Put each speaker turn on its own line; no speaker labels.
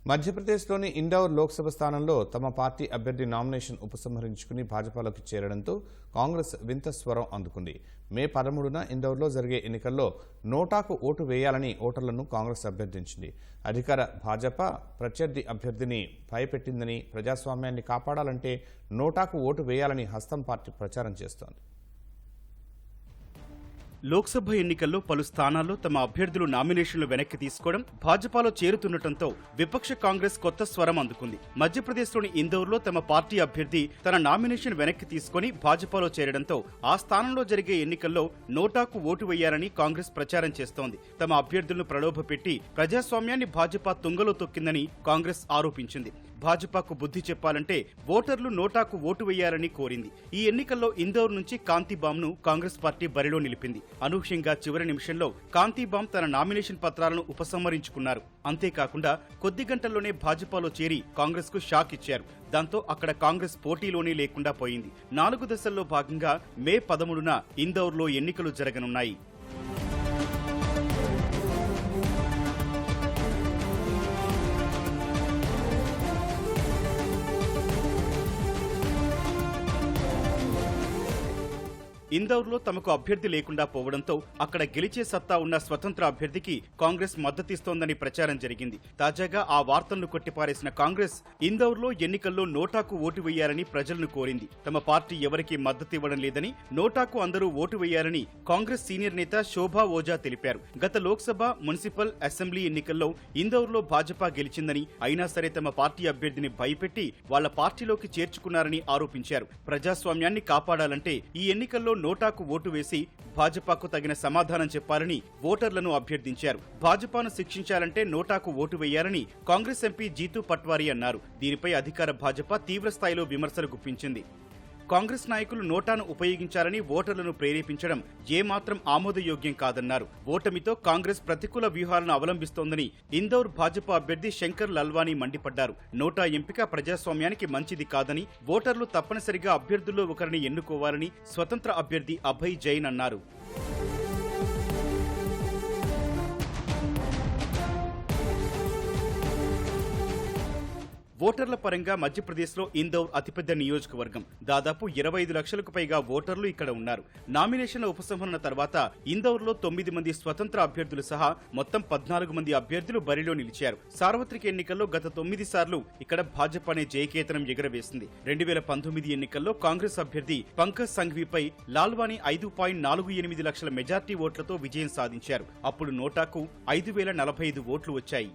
మధ్యప్రదేశ్లోని ఇండోర్ లోక్సభ స్థానంలో తమ పార్టీ అభ్యర్థి నామినేషన్ ఉపసంహరించుకుని భాజపాలోకి చేరడంతో కాంగ్రెస్ వింత స్వరం అందుకుంది. మే 13న ఇండోర్లో జరిగే ఎన్నికల్లో నోటాకు ఓటు వేయాలని ఓటర్లను కాంగ్రెస్ అభ్యర్థించింది. అధికార భాజపా ప్రత్యర్థి అభ్యర్థిని భయపెట్టిందని, ప్రజాస్వామ్యాన్ని కాపాడాలంటే నోటాకు ఓటు వేయాలని హస్తం పార్టీ ప్రచారం చేస్తోంది.
లోక్సభ ఎన్నికల్లో పలు స్థానాల్లో తమ అభ్యర్థులు నామినేషన్లు వెనక్కి తీసుకోవడం, భాజపాలో చేరుతుండటంతో విపక్ష కాంగ్రెస్ కొత్త స్వరం అందుకుంది. మధ్యప్రదేశ్లోని ఇందోర్లో తమ పార్టీ అభ్యర్థి తన నామినేషన్ వెనక్కి తీసుకుని భాజపాలో చేరడంతో ఆ స్థానంలో జరిగే ఎన్నికల్లో నోటాకు ఓటు వేయాలని కాంగ్రెస్ ప్రచారం చేస్తోంది. తమ అభ్యర్థులను ప్రలోభపెట్టి ప్రజాస్వామ్యాన్ని భాజపా తుంగలో తొక్కిందని కాంగ్రెస్ ఆరోపించింది. భాజపాకు బుద్ధి చెప్పాలంటే ఓటర్లు నోటాకు ఓటు వేయాలని కోరింది. ఈ ఎన్నికల్లో ఇందోర్ నుంచి కాంతిబామ్ను కాంగ్రెస్ పార్టీ బరిలో నిలిపింది. అనూహ్యంగా చివరి నిమిషంలో కాంతిబామ్ తన నామినేషన్ పత్రాలను ఉపసంహరించుకున్నారు. అంతేకాకుండా కొద్ది గంటల్లోనే భాజపాలో చేరి కాంగ్రెస్ కు షాక్ ఇచ్చారు. దాంతో అక్కడ కాంగ్రెస్ పోటీలోనే లేకుండా పోయింది. 4 దశల్లో భాగంగా మే 13న ఇందోర్లో ఎన్నికలు జరగనున్నాయి. ఇందోర్లో తమకు అభ్యర్థి లేకుండా పోవడంతో అక్కడ గెలిచే సత్తా ఉన్న స్వతంత్ర అభ్యర్థికి కాంగ్రెస్ మద్దతిస్తోందని ప్రచారం జరిగింది. తాజాగా ఆ వార్తలను కొట్టిపారేసిన కాంగ్రెస్ ఇందోర్లో ఎన్నికల్లో నోటాకు ఓటు వేయాలని ప్రజలను కోరింది. తమ పార్టీ ఎవరికీ మద్దతివ్వడం లేదని, నోటాకు అందరూ ఓటు వేయాలని కాంగ్రెస్ సీనియర్ నేత శోభా ఓజా తెలిపారు. గత లోక్సభ, మున్సిపల్, అసెంబ్లీ ఎన్నికల్లో ఇందోర్లో భాజపా గెలిచిందని, అయినా సరే తమ పార్టీ అభ్యర్థిని భయపెట్టి వాళ్ల పార్టీలోకి చేర్చుకున్నారని ఆరోపించారు. ప్రజాస్వామ్యాన్ని కాపాడాలంటే ఈ ఎన్నికల్లో నోటాకు ఓటు వేసి భాజపాకు తగిన సమాధానం చెప్పాలని ఓటర్లను అభ్యర్థించారు. భాజపాను శిక్షించాలంటే నోటాకు ఓటు వేయాలని కాంగ్రెస్ ఎంపీ జీతూ పట్వారీ అన్నారు. దీనిపై అధికార భాజపా తీవ్రస్థాయిలో విమర్శలు గుప్పించింది. కాంగ్రెస్ నాయకులు నోటాను ఉపయోగించాలని ఓటర్లను ప్రేరేపించడం ఏమాత్రం ఆమోదయోగ్యం కాదన్నారు. ఓటమితో కాంగ్రెస్ ప్రతికూల వ్యూహాలను అవలంబిస్తోందని ఇందోర్ భాజపా అభ్యర్థి శంకర్ లల్వానీ మండిపడ్డారు. నోటా ఎంపిక ప్రజాస్వామ్యానికి మంచిది కాదని, ఓటర్లు తప్పనిసరిగా అభ్యర్థుల్లో ఒకరిని ఎన్నుకోవాలని స్వతంత్ర అభ్యర్థి అభయ్ జైన్ అన్నారు. ఓటర్ల పరంగా మధ్యప్రదేశ్లో ఇందోర్ అతిపెద్ద నియోజకవర్గం. దాదాపు 25 లక్షలకు పైగా ఓటర్లు ఇక్కడ ఉన్నారు. నామినేషన్ల ఉపసంహరణ తర్వాత ఇందోర్లో 9 మంది స్వతంత్ర అభ్యర్థులు సహా మొత్తం 14 మంది అభ్యర్థులు బరిలో నిలిచారు. సార్వత్రిక ఎన్నికల్లో గత 9 సార్లు ఇక్కడ భాజపానే జయకేతనం ఎగురవేసింది. 2019 ఎన్నికల్లో కాంగ్రెస్ అభ్యర్థి పంకజ్ సంఘ్వీపై లాల్వానీ 5.48 లక్షల మెజార్టీ ఓట్లతో విజయం సాధించారు. అప్పుడు నోటాకు 5,045 ఓట్లు వచ్చాయి.